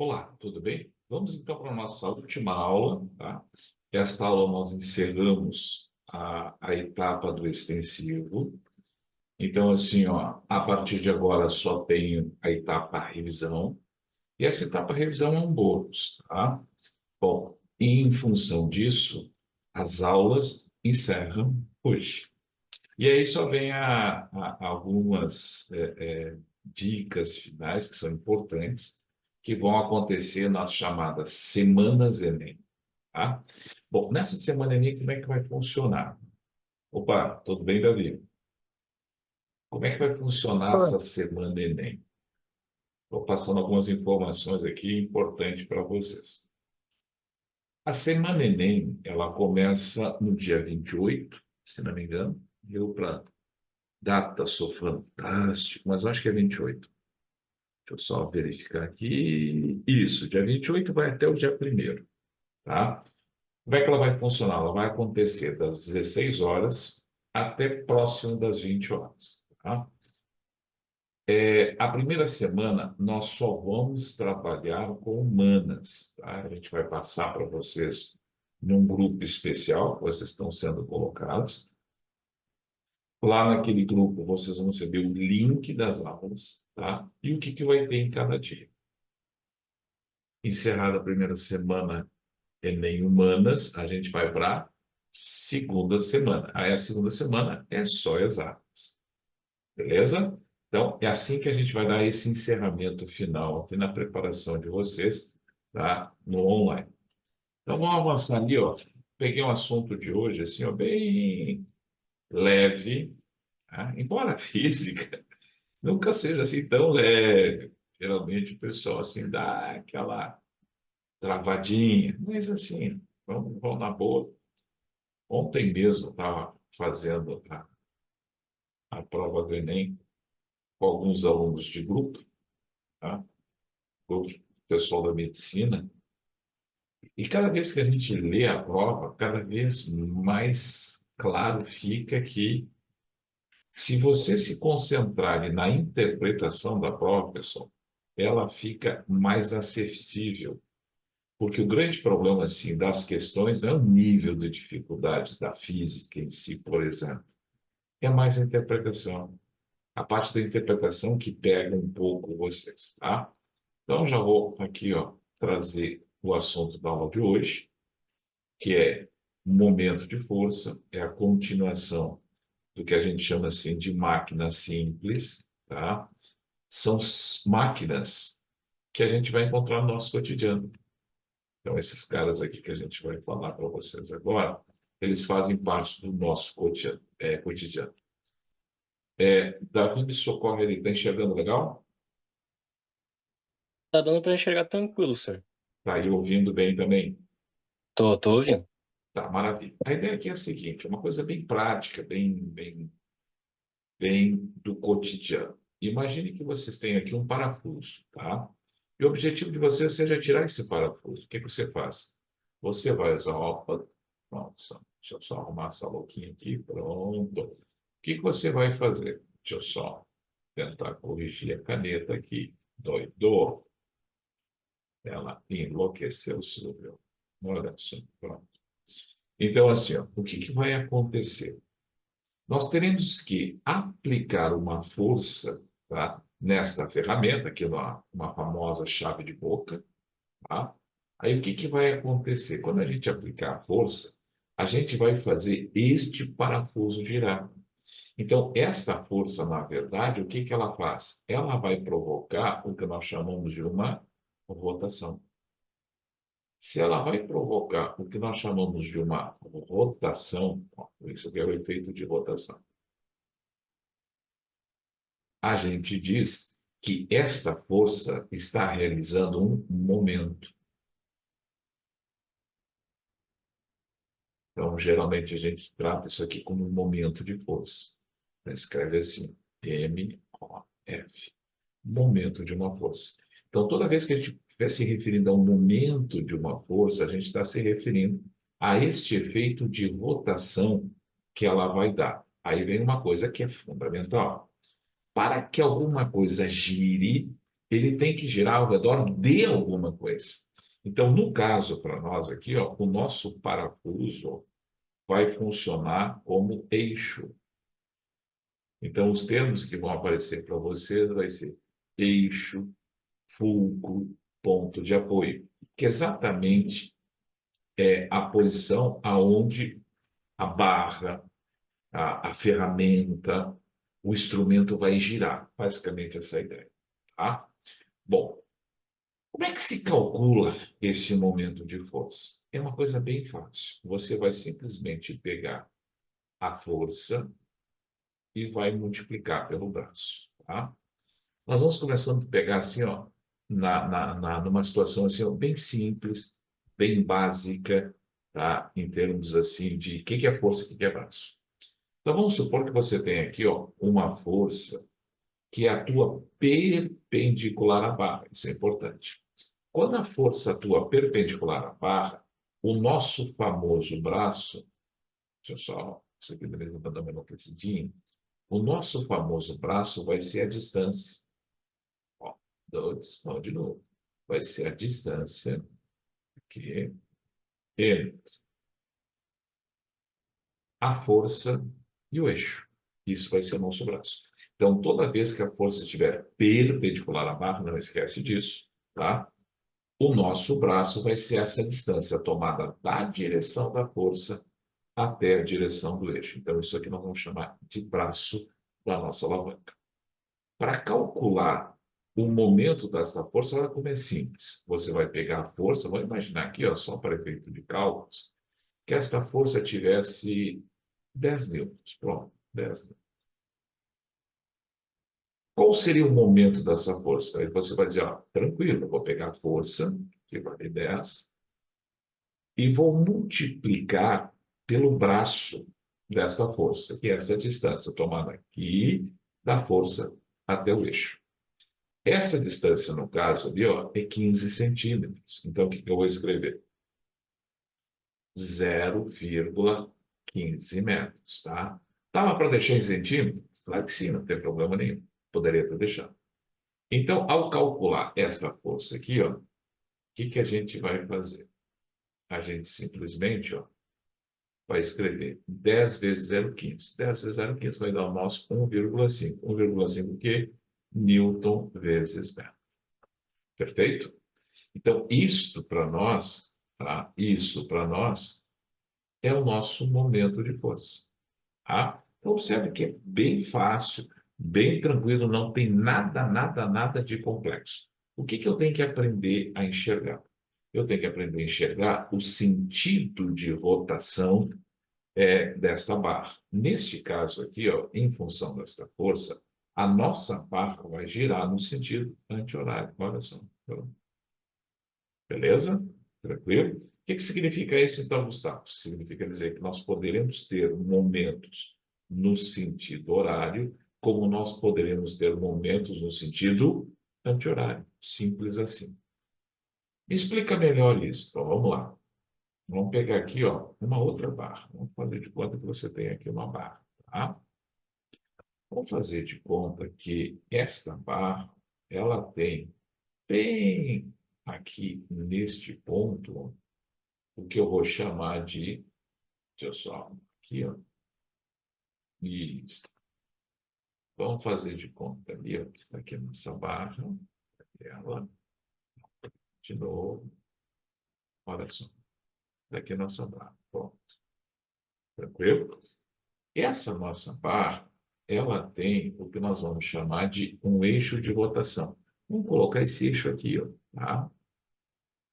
Olá, tudo bem? Vamos então para a nossa última aula, tá? Esta aula nós encerramos a etapa do extensivo. Então, assim, ó, a partir de agora só tenho a etapa revisão. E essa etapa revisão é um bônus, tá? Bom, em função disso, as aulas encerram hoje. E aí só vem algumas dicas finais que são importantes, que vão acontecer nas chamadas semanas Enem, tá? Bom, nessa semana Enem, como é que vai funcionar? Opa, tudo bem, Davi? Como é que vai funcionar Fala. essa semana Enem? Estou passando algumas informações aqui importantes para vocês. A semana Enem, ela começa no dia 28, se não me engano. Eu, para data, sou fantástico, mas eu acho que é 28. Deixa eu só verificar aqui. Isso, dia 28 vai até o dia 1º, tá? Como é que ela vai funcionar? Ela vai acontecer das 16 horas até próximo das 20 horas, tá? A primeira semana, nós só vamos trabalhar com humanas, tá? A gente vai passar para vocês num grupo especial, que vocês estão sendo colocados. Lá naquele grupo, vocês vão receber o link das aulas, tá? E o que que vai ter em cada dia. Encerrada a primeira semana Enem Humanas, a gente vai para a segunda semana. Aí a segunda semana é só exatas, beleza? Então, é assim que a gente vai dar esse encerramento final aqui na preparação de vocês, tá? No online. Então, vamos avançar ali, ó. Peguei um assunto de hoje, assim, ó, bem leve, tá? Embora a física nunca seja assim tão leve. Geralmente o pessoal, assim, dá aquela travadinha, mas assim, vamos na boa. Ontem mesmo eu estava fazendo a prova do Enem com alguns alunos de grupo, tá? O pessoal da medicina, e cada vez que a gente lê a prova, cada vez mais claro fica que se você se concentrar ali na interpretação da prova, pessoal, ela fica mais acessível. Porque o grande problema, assim, das questões não é o nível de dificuldade da física em si, por exemplo, é mais a interpretação. A parte da interpretação que pega um pouco vocês, tá? Então, já vou aqui, ó, trazer o assunto da aula de hoje, que é momento de força, é a continuação do que a gente chama, assim, de máquina simples, tá? São máquinas que a gente vai encontrar no nosso cotidiano. Então, esses caras aqui que a gente vai falar para vocês agora, eles fazem parte do nosso cotidiano. Davi, me socorre ali, está enxergando legal? Tá dando pra enxergar tranquilo, senhor. Está aí ouvindo bem também? Tô ouvindo. Tá, maravilha. A ideia aqui é a seguinte, é uma coisa bem prática, bem do cotidiano. Imagine que vocês têm aqui um parafuso, tá? E o objetivo de vocês seja tirar esse parafuso. O que que você faz? Você vai usar, opa, pronto, deixa eu só arrumar essa louquinha aqui, pronto. O que que você vai fazer? Deixa eu só tentar corrigir a caneta aqui. Doido. Ela enlouqueceu, Silvio. Olha só, pronto. Então, assim, ó, o que que vai acontecer? Nós teremos que aplicar uma força, tá, nesta ferramenta, que é uma famosa chave de boca, tá? Aí o que que vai acontecer? Quando a gente aplicar a força, a gente vai fazer este parafuso girar. Então, esta força, na verdade, o que que ela faz? Ela vai provocar o que nós chamamos de uma rotação. Se ela vai provocar o que nós chamamos de uma rotação, ó, isso aqui é o efeito de rotação. A gente diz que esta força está realizando um momento. Então, geralmente, a gente trata isso aqui como um momento de força. Então, escreve assim, MOF, momento de uma força. Então, toda vez que a gente estiver se referindo a um momento de uma força, a gente está se referindo a este efeito de rotação que ela vai dar. Aí vem uma coisa que é fundamental. Para que alguma coisa gire, ele tem que girar ao redor de alguma coisa. Então, no caso para nós aqui, ó, o nosso parafuso vai funcionar como eixo. Então, os termos que vão aparecer para vocês vai ser eixo, fulcro, ponto de apoio, que exatamente é a posição aonde a barra, a ferramenta, o instrumento vai girar. Basicamente essa é a ideia, tá? Bom, como é que se calcula esse momento de força? É uma coisa bem fácil. Você vai simplesmente pegar a força e vai multiplicar pelo braço, tá? Nós vamos começando a pegar assim, ó, numa situação assim, ó, bem simples, bem básica, tá? Em termos assim de o que que é força e o que que é braço. Então vamos supor que você tem aqui, ó, uma força que atua perpendicular à barra. Isso é importante. Quando a força atua perpendicular à barra, o nosso famoso braço, deixa eu só, isso aqui beleza, vou dar uma enlouquecidinha. O nosso famoso braço vai ser a distância. Ó, dois, não, de novo. Vai ser a distância que entre a força e o eixo. Isso vai ser o nosso braço. Então, toda vez que a força estiver perpendicular à barra, não esquece disso, tá? O nosso braço vai ser essa distância tomada da direção da força até a direção do eixo. Então, isso aqui nós vamos chamar de braço da nossa alavanca. Para calcular o momento dessa força, olha como é simples. Você vai pegar a força, vamos imaginar aqui, ó, só para efeito de cálculos, que esta força tivesse 10 newtons. Pronto, 10 newtons. Qual seria o momento dessa força? Aí você vai dizer, ó, tranquilo, eu vou pegar a força, que vale 10, e vou multiplicar pelo braço dessa força, que é essa distância tomada aqui da força até o eixo. Essa distância, no caso ali, ó, é 15 centímetros. Então, o que que eu vou escrever? 0,15 metros, tá? Dava para deixar em centímetros? Claro que sim, não tem problema nenhum. Poderia ter deixado. Então, ao calcular essa força aqui, ó, o que que a gente vai fazer? A gente simplesmente, ó, vai escrever 10 vezes 0,15. 10 vezes 0,15 vai dar o nosso 1,5. 1,5 o quê? Newton vezes metro. Perfeito? Então, isto para nós, tá? Isso para nós é o nosso momento de força, tá? Então, observe que é bem fácil, bem tranquilo, não tem nada, nada, nada de complexo. O que que eu tenho que aprender a enxergar? Eu tenho que aprender a enxergar o sentido de rotação desta barra. Neste caso aqui, ó, em função desta força, a nossa barra vai girar no sentido anti-horário. Olha só. Beleza? Tranquilo? O que que significa isso, então, Gustavo? Significa dizer que nós poderemos ter momentos no sentido horário, como nós poderemos ter momentos no sentido anti-horário. Simples assim. Me explica melhor isso. Então, vamos lá. Vamos pegar aqui, ó, uma outra barra. Vamos fazer de conta que você tem aqui uma barra, tá? Vamos fazer de conta que esta barra, ela tem bem aqui neste ponto o que eu vou chamar de, deixa eu só, aqui, ó, isso. Vamos fazer de conta ali, ó, que está aqui nessa barra, ela, de novo, olha só, daqui a nossa barra, pronto, tranquilo? Essa nossa barra, ela tem o que nós vamos chamar de um eixo de rotação. Vamos colocar esse eixo aqui, ó, tá?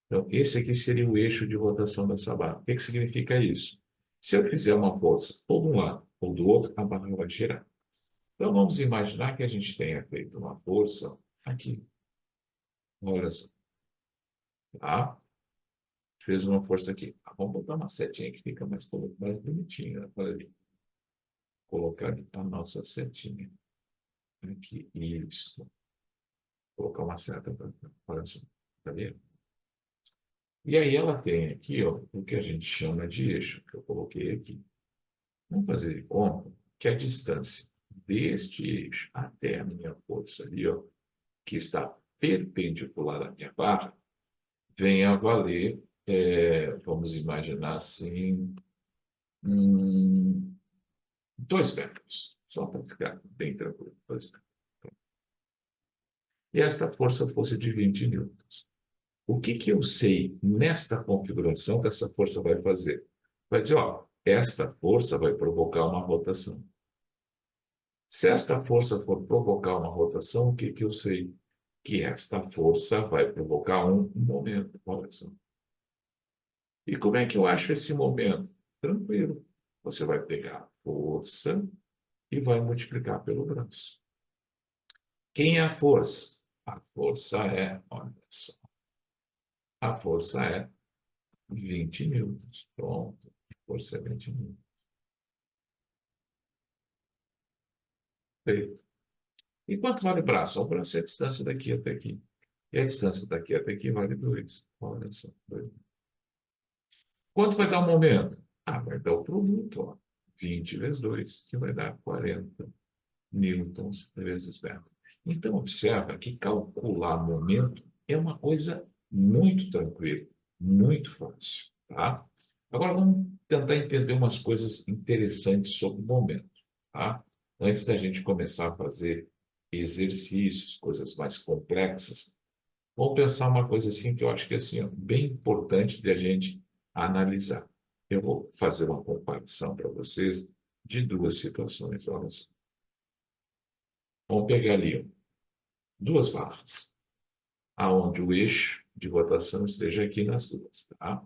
Então, esse aqui seria o eixo de rotação dessa barra. O que que significa isso? Se eu fizer uma força ou de um lado ou do outro, a barra vai girar. Então, vamos imaginar que a gente tenha feito uma força aqui. Olha só, tá? Fez uma força aqui. Ah, vamos botar uma setinha que fica mais bonitinha, né? Olha ali. Colocar a nossa setinha aqui. Isso. Colocar uma seta para cá. Olha só. Tá vendo? E aí ela tem aqui, ó, o que a gente chama de eixo, que eu coloquei aqui. Vamos fazer de conta que a distância deste eixo até a minha força ali, ó, que está perpendicular à minha barra venha a valer, vamos imaginar assim, 2 metros, só para ficar bem tranquilo, 2 metros. E esta força fosse de 20 newtons. O que que eu sei nesta configuração que essa força vai fazer? Vai dizer, ó, esta força vai provocar uma rotação. Se esta força for provocar uma rotação, o que que eu sei? Que esta força vai provocar um momento. Olha só. E como é que eu acho esse momento? Tranquilo. Você vai pegar a força e vai multiplicar pelo braço. Quem é a força? A força é, olha só, a força é 20 newtons. Pronto. Força é 20 newtons. Feito. E quanto vale o braço? O braço é a distância daqui até aqui. E a distância daqui até aqui vale 2. Olha só. 2. Quanto vai dar o momento? Ah, vai dar o produto, ó. 20 vezes 2, que vai dar 40 newtons vezes metro. Então, observa que calcular momento é uma coisa muito tranquila, muito fácil, tá? Agora, vamos tentar entender umas coisas interessantes sobre o momento, tá? Antes da gente começar a fazer exercícios, coisas mais complexas, vamos pensar uma coisa assim que eu acho que é assim, ó, bem importante de a gente analisar. Eu vou fazer uma comparação para vocês de 2 situações. Olha só. Vamos pegar ali, ó, 2 barras, aonde o eixo de rotação esteja aqui nas duas, tá?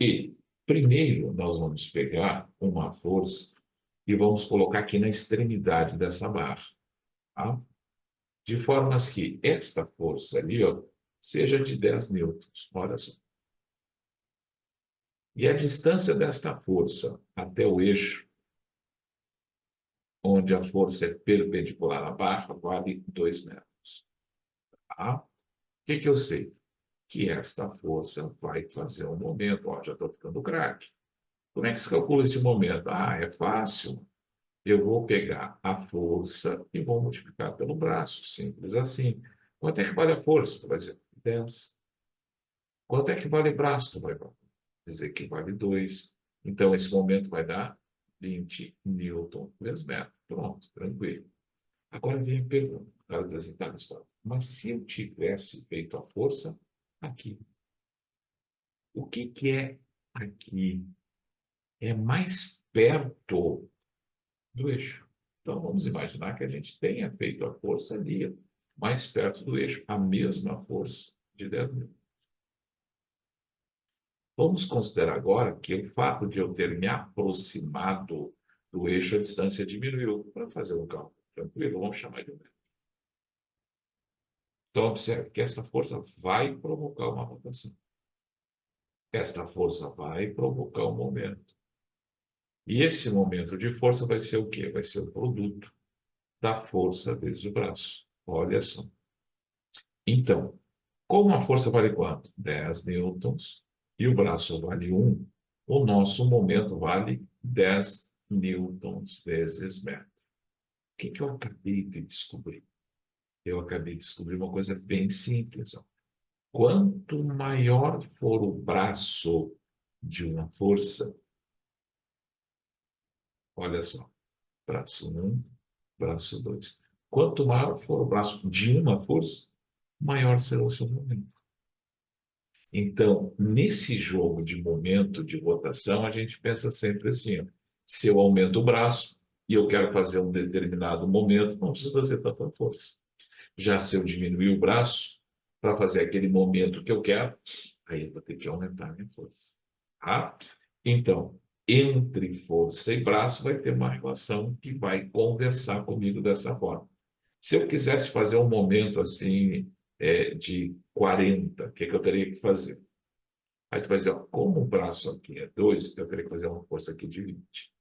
E primeiro nós vamos pegar uma força e vamos colocar aqui na extremidade dessa barra, tá? De formas que esta força ali, ó, seja de 10 newtons. Olha só. E a distância desta força até o eixo, onde a força é perpendicular à barra, vale 2 metros. Tá? O que que eu sei? Que esta força vai fazer um momento. Ó, já estou ficando craque. Como é que se calcula esse momento? Ah, é fácil. Eu vou pegar a força e vou multiplicar pelo braço. Simples assim. Quanto é que vale a força? Tu vai dizer 10. Quanto é que vale o braço? Tu vai dizer que vale 2. Então, esse momento vai dar 20 newton vezes metro. Pronto, tranquilo. Agora vem a pergunta. O cara diz assim, tá, Gustavo, mas se eu tivesse feito a força aqui, o que que é aqui? É mais perto do eixo. Então, vamos imaginar que a gente tenha feito a força ali, mais perto do eixo, a mesma força de 10 mil. Vamos considerar agora que o fato de eu ter me aproximado do eixo, a distância diminuiu. Para fazer um cálculo tranquilo, vamos chamar de 1 metro. Então, observe que essa força vai provocar uma rotação. Esta força vai provocar um momento. E esse momento de força vai ser o quê? Vai ser o produto da força vezes o braço. Olha só. Então, como a força vale quanto? 10 newtons e o braço vale 1, o nosso momento vale 10 newtons vezes metro. O que que eu acabei de descobrir? Eu acabei de descobrir uma coisa bem simples. Ó. Quanto maior for o braço de uma força, olha só, braço 1, braço 2. Quanto maior for o braço de uma força, maior será o seu momento. Então, nesse jogo de momento de rotação, a gente pensa sempre assim: ó, se eu aumento o braço e eu quero fazer um determinado momento, não preciso fazer tanta força. Já se eu diminuir o braço para fazer aquele momento que eu quero, aí eu vou ter que aumentar a minha força. Tá? Então, entre força e braço vai ter uma relação que vai conversar comigo dessa forma. Se eu quisesse fazer um momento assim, de 40, o que que eu teria que fazer? Aí tu vai dizer, ó, como o braço aqui é 2, eu teria que fazer uma força aqui de 20.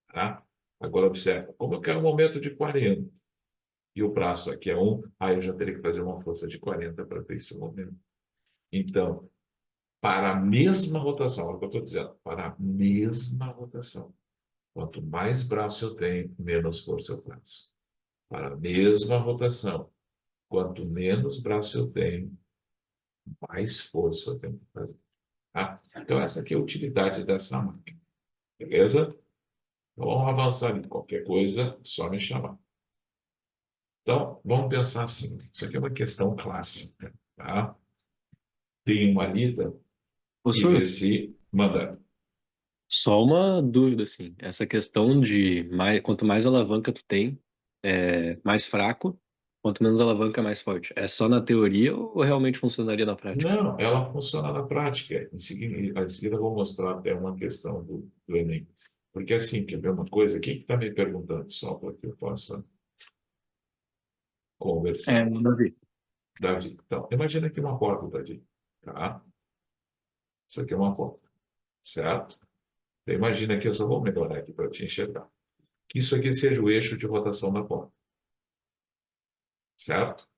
Tá? Agora observa, como eu quero um momento de 40 e o braço aqui é 1, aí eu já teria que fazer uma força de 40 para ter esse momento. Então, para a mesma rotação, olha o que eu estou dizendo, para a mesma rotação, quanto mais braço eu tenho, menos força eu faço. Para a mesma rotação, Quanto menos braço eu tenho, mais força eu tenho que fazer. Tá? Então, essa aqui é a utilidade dessa máquina. Beleza? Então, vamos avançar em qualquer coisa, só me chamar. Então, vamos pensar assim. Isso aqui é uma questão clássica. Tá? Tem uma lida Ô, e vê senhor, se manda. só uma dúvida, assim. Essa questão de quanto mais alavanca tu tem, mais fraco, quanto menos alavanca, mais forte. É só na teoria ou realmente funcionaria na prática? Não, ela funciona na prática. Em seguida eu vou mostrar até uma questão do Enem. Porque assim, quer ver uma coisa? Quem está me perguntando? Só para que eu possa conversar. Davi. Davi. Então, imagina aqui uma porta, Davi. Tá? Isso aqui é uma porta, certo? Então, imagina que eu só vou melhorar aqui para te enxergar. Que isso aqui seja o eixo de rotação da porta, certo?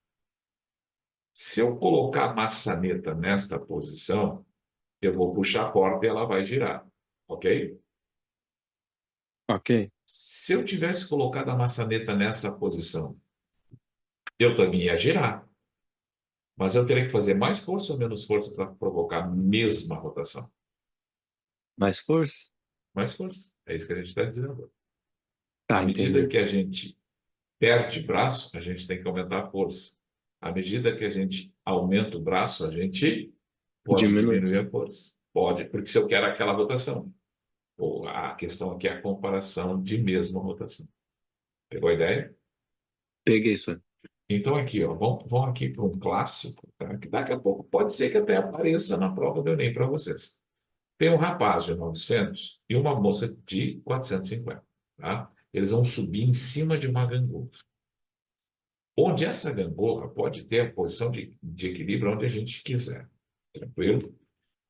Se eu colocar a maçaneta nesta posição, eu vou puxar a porta e ela vai girar, ok? Ok. Se eu tivesse colocado a maçaneta nessa posição, eu também ia girar, mas eu teria que fazer mais força ou menos força para provocar a mesma rotação? Mais força? Mais força. É isso que a gente está dizendo. À Tá, medida entendi. que a gente perde braço, a gente tem que aumentar a força. À medida que a gente aumenta o braço, a gente pode Diminui. diminuir a força. Pode, porque se eu quero aquela rotação. Ou a questão aqui é a comparação de mesma rotação. Pegou a ideia? Peguei isso aí. Então, aqui, ó, vamos aqui para um clássico, tá? Que daqui a pouco pode ser que até apareça na prova do Enem para vocês. Tem um rapaz de 900 e uma moça de 450, tá? Eles vão subir em cima de uma gangorra. Onde essa gangorra pode ter a posição de equilíbrio onde a gente quiser. Tranquilo?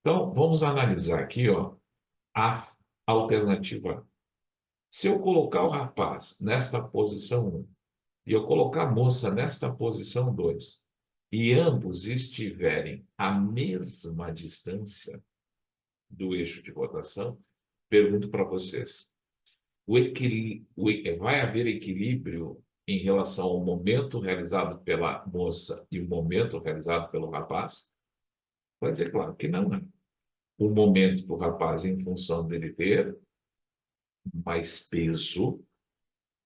Então, vamos analisar aqui, ó, a alternativa A. Se eu colocar o rapaz nesta posição 1 e eu colocar a moça nesta posição 2 e ambos estiverem à mesma distância do eixo de rotação, pergunto para vocês: vai haver equilíbrio em relação ao momento realizado pela moça e o momento realizado pelo rapaz? Vai dizer, claro que não, né? O momento do rapaz, em função dele ter mais peso,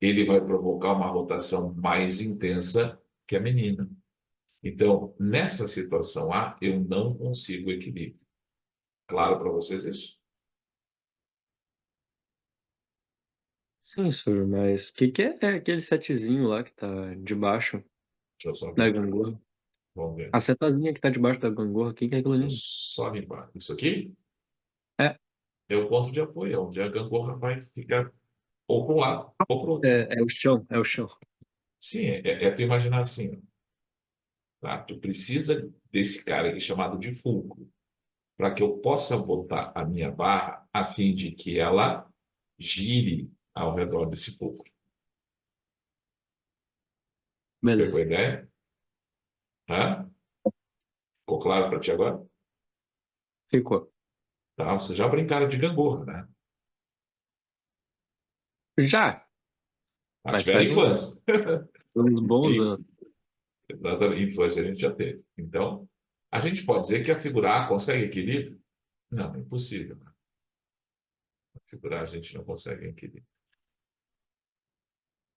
ele vai provocar uma rotação mais intensa que a menina. Então, nessa situação A, eu não consigo equilíbrio. Claro para vocês isso? Sim, senhor, mas o que é aquele setezinho lá que tá debaixo Deixa eu só ver da aqui. gangorra? Vamos ver. A setazinha que tá debaixo da gangorra, o que é aquilo Deixa eu ali? só limpar. Isso aqui É, é o ponto de apoio, onde a gangorra vai ficar ou para um lado ou para o outro. é o chão, é o chão. Sim, é tu imaginar assim, ó, tá? Tu precisa desse cara aqui chamado de fulcro, para que eu possa botar a minha barra a fim de que ela gire ao redor desse fulcro. Pegou a Beleza. ideia? Hã? Ficou claro para ti agora? Ficou. Tá? Vocês já brincaram de gangorra, né? Já, Ah, mas tiveram faz infância. uns bons E, anos. exatamente, infância a gente já teve. Então, a gente pode dizer que a figura A consegue equilíbrio? Não, é impossível. Né? A figura A a gente não consegue equilíbrio.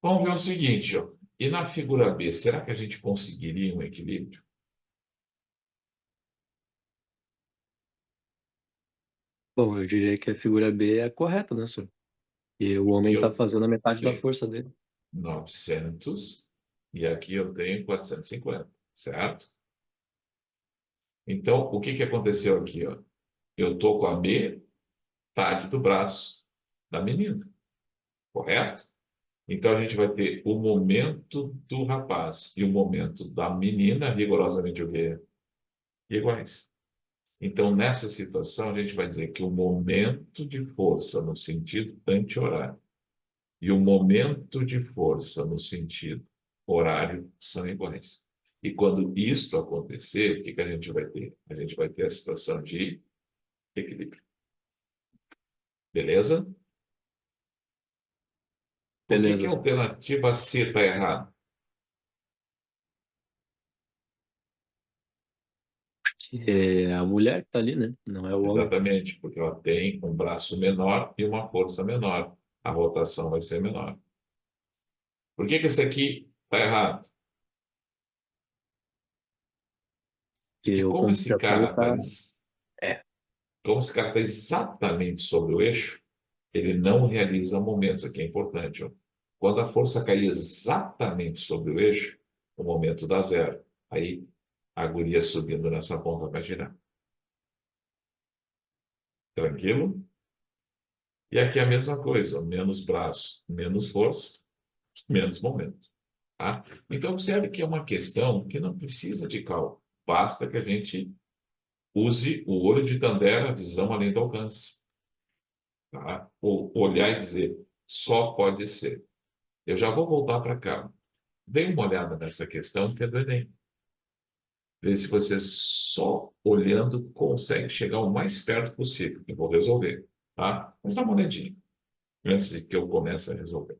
Vamos ver o seguinte, ó. E na figura B, será que a gente conseguiria um equilíbrio? Bom, eu diria que a figura B é a correta, né, senhor? E o Aqui homem tá eu fazendo a metade da tenho força dele. 900 e aqui eu tenho 450, certo? Então, o que que aconteceu aqui, ó? Eu estou com a metade do braço da menina, correto? Então, a gente vai ter o momento do rapaz e o momento da menina rigorosamente o quê? Iguais. Então, nessa situação, a gente vai dizer que o momento de força no sentido anti-horário e o momento de força no sentido horário são iguais. E quando isto acontecer, o que que a gente vai ter? A gente vai ter a situação de equilíbrio. Beleza? Por que que Beleza, a senhor. alternativa C está errada? É a mulher que tá ali, né? Não é o homem. Exatamente, porque ela tem um braço menor e uma força menor. A rotação vai ser menor. Por que que esse aqui está errado? Que Porque o computador tá. É, como esse cara está exatamente sobre o eixo, ele não realiza momentos. Aqui é importante. Ó. Quando a força cair exatamente sobre o eixo, o momento dá zero. Aí a guria subindo nessa ponta vai girar. Tranquilo? E aqui é a mesma coisa, menos braço, menos força, menos momento. Tá? Então, observe que é uma questão que não precisa de cálculo, basta que a gente use o olho de Tandera, a visão além do alcance. Tá? Ou olhar e dizer, só pode ser. Eu já vou voltar para cá. Dê uma olhada nessa questão que é do Enem. Vê se você só olhando consegue chegar o mais perto possível. Eu vou resolver, tá? Mas dá uma olhadinha antes de que eu comece a resolver.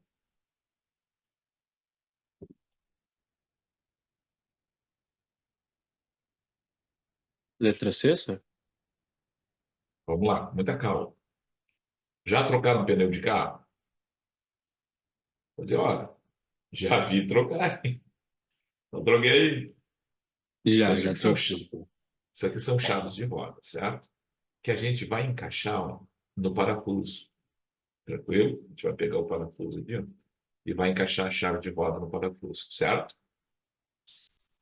letra C, senhor? Vamos lá, muita calma. Já trocaram pneu de carro? Vou dizer, olha, já vi trocar. Não troquei. Então, Já, isso já aqui são, troquei. isso aqui são chaves de roda, certo? Que a gente vai encaixar ó, no parafuso. Tranquilo? A gente vai pegar o parafuso aqui ó, e vai encaixar a chave de roda no parafuso, certo?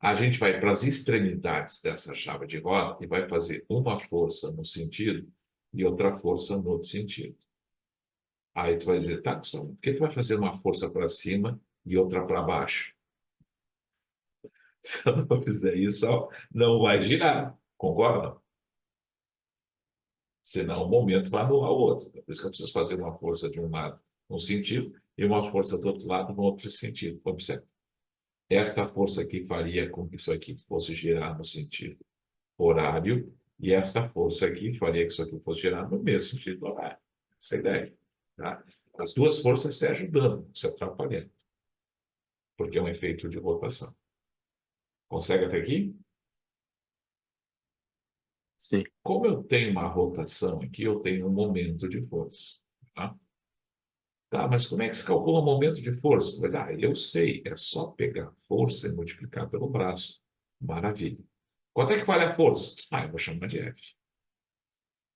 A gente vai para as extremidades dessa chave de roda e vai fazer uma força no sentido e outra força no outro sentido. Aí tu vai dizer, tá, Gustavo, por que tu vai fazer uma força para cima e outra para baixo? Se eu não fizer isso, ó, não vai girar. Concorda? Senão o momento vai anular o outro. Por isso que eu preciso fazer uma força de um lado num sentido e uma força do outro lado no outro sentido. Observe. Esta força aqui faria com que isso aqui fosse girar no sentido horário e esta força aqui faria que isso aqui fosse girar no mesmo sentido horário. Essa é a ideia. Tá? As duas forças se ajudando, se atrapalhando, porque é um efeito de rotação. Consegue até aqui? Sim. Como eu tenho uma rotação aqui, eu tenho um momento de força. Tá? Tá, mas como é que se calcula o momento de força? Mas, eu sei, é só pegar força e multiplicar pelo braço. Maravilha. Quanto é que vale a força? Eu vou chamar de F.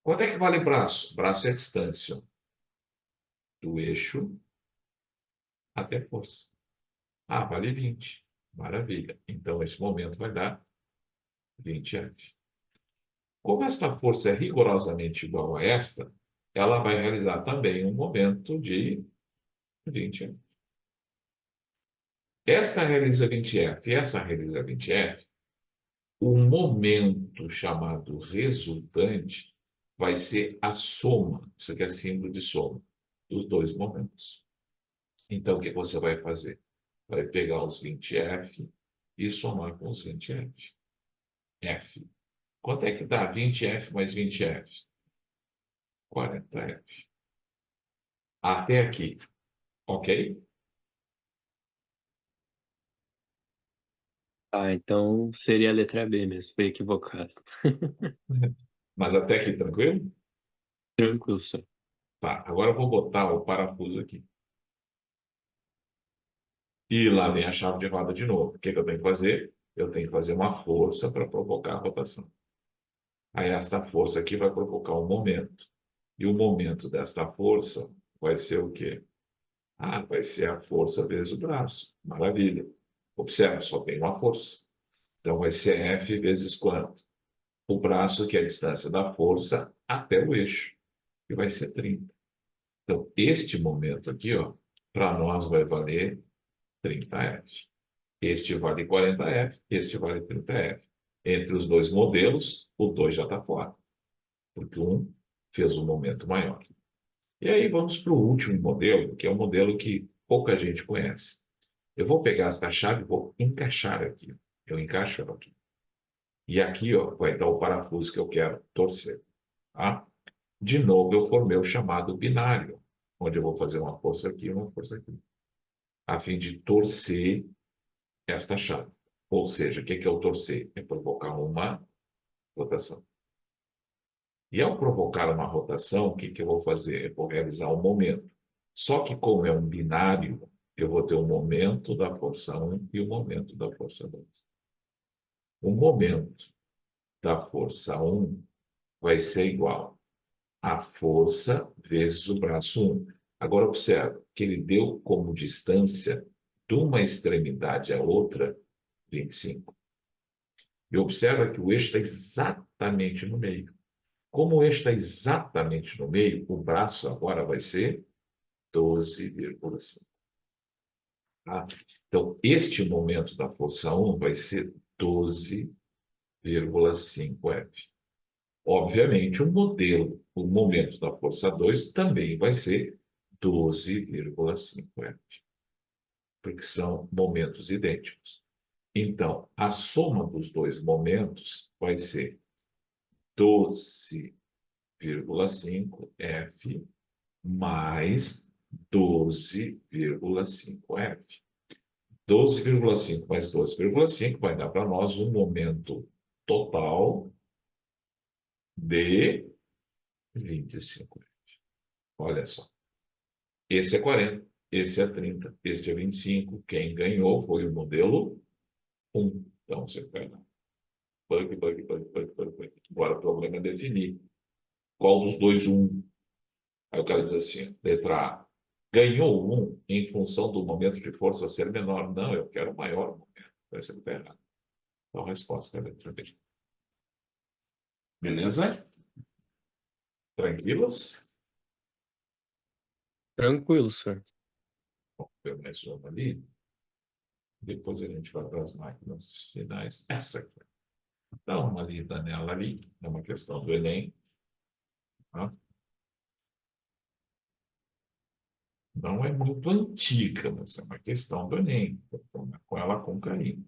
Quanto é que vale braço? Braço é a distância do eixo até força. Vale 20. Maravilha. Então, esse momento vai dar 20F. Como esta força é rigorosamente igual a esta, ela vai realizar também um momento de 20F. Essa realiza 20F e essa realiza 20F. O momento chamado resultante vai ser a soma, isso aqui é símbolo de soma, dos dois momentos. Então, o que você vai fazer? Vai pegar os 20F e somar com os 20F. F. Quanto é que dá 20F mais 20F? 40F. Até aqui, ok? Então seria a letra B mesmo, foi equivocado. Mas até aqui, tranquilo? Tranquilo, senhor. Tá, agora eu vou botar o parafuso aqui. E lá vem a chave de roda de novo. O que que eu tenho que fazer? Eu tenho que fazer uma força para provocar a rotação. Aí esta força aqui vai provocar um momento. E o momento desta força vai ser o quê? Vai ser a força vezes o braço. Maravilha. Observe, só tem uma força. Então vai ser F vezes quanto? O braço, que é a distância da força, até o eixo, que vai ser 30. Então, este momento aqui, ó, para nós vai valer 30F. Este vale 40F, este vale 30F. Entre os dois modelos, o 2 já está fora, porque um fez um momento maior. E aí vamos para o último modelo, que é um modelo que pouca gente conhece. Eu vou pegar essa chave e vou encaixar aqui. Eu encaixo ela aqui. E aqui ó, vai estar o parafuso que eu quero torcer. Tá? De novo, eu formei o chamado binário, onde eu vou fazer uma força aqui e uma força aqui, a fim de torcer esta chave. Ou seja, o que é o torcer? É provocar uma rotação. E ao provocar uma rotação, o que eu vou fazer? Eu vou realizar um momento. Só que, como é um binário, eu vou ter o momento da força 1 e o momento da força 2. O momento da força 1 vai ser igual a força vezes o braço 1. Agora, observe que ele deu como distância de uma extremidade à outra 25. E observa que o eixo está exatamente no meio. Como o eixo está exatamente no meio, o braço agora vai ser 12,5. Tá? Então, este momento da força 1 vai ser 12,5F. Obviamente, o momento da força 2 também vai ser 12,5F, porque são momentos idênticos. Então, a soma dos dois momentos vai ser 12,5F mais 12,5F. 12,5 mais 12,5 vai dar para nós um momento total de 25. Olha só. Esse é 40, esse é 30, esse é 25. Quem ganhou foi o modelo 1. Então, você pega bug. Agora o problema é definir qual dos dois 1. Aí o cara diz assim, letra A, ganhou 1 em função do momento de força ser menor. Não, eu quero maior momento. Vai ser errado. Então, a resposta é a letra B. Beleza? Tranquilos? Tranquilo, senhor. Bom, eu mais uma ali. Depois a gente vai para as máquinas finais. Essa aqui. Dá uma lida nela ali. É uma questão do Enem. Tá? Não é muito antiga, mas é uma questão do Enem. Então, com ela com carinho.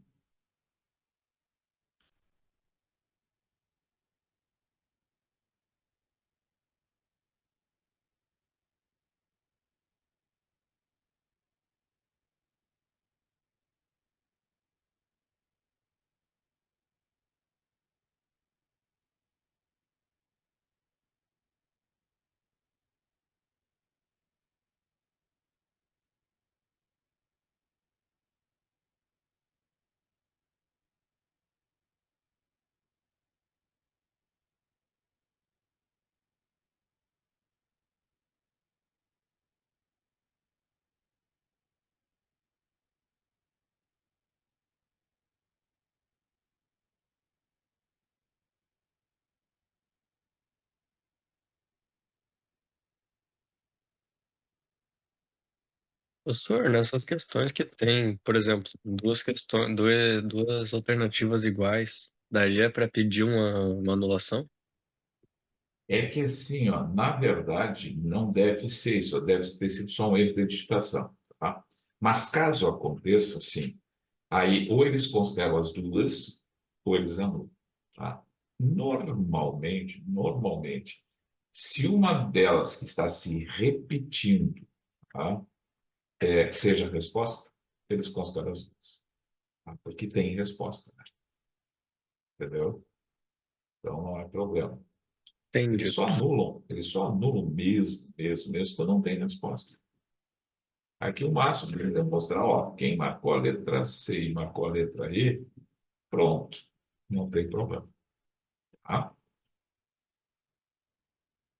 Professor, nessas questões que tem, por exemplo, duas alternativas iguais, daria para pedir uma anulação? É que assim, ó, na verdade, não deve ser isso, deve ter sido só um erro de digitação, tá? Mas caso aconteça, sim, aí ou eles consideram as duas, ou eles anulam, tá? Normalmente, se uma delas que está se repetindo, tá? Seja a resposta, eles consideram as duas, tá? Porque tem resposta, né? Entendeu? Então não é problema. Entendido. Eles só anulam mesmo, quando não tem resposta. Aqui o máximo que ele vai mostrar, ó, quem marcou a letra C e marcou a letra E, pronto, não tem problema. Tá?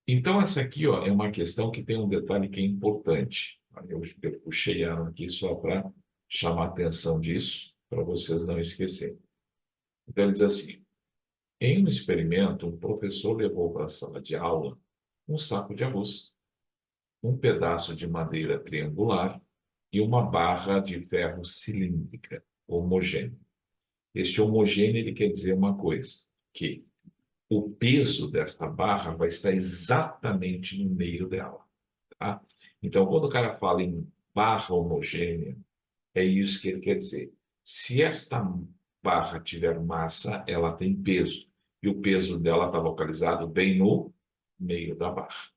Então, essa aqui, ó, é uma questão que tem um detalhe que é importante. Eu puxei ela aqui só para chamar a atenção disso, para vocês não esquecerem. Então, ele diz assim, em um experimento, um professor levou para a sala de aula um saco de arroz, um pedaço de madeira triangular e uma barra de ferro cilíndrica homogênea. Este homogêneo ele quer dizer uma coisa, que o peso desta barra vai estar exatamente no meio dela. Tá? Então, quando o cara fala em barra homogênea, é isso que ele quer dizer. Se esta barra tiver massa, ela tem peso. E o peso dela está localizado bem no meio da barra.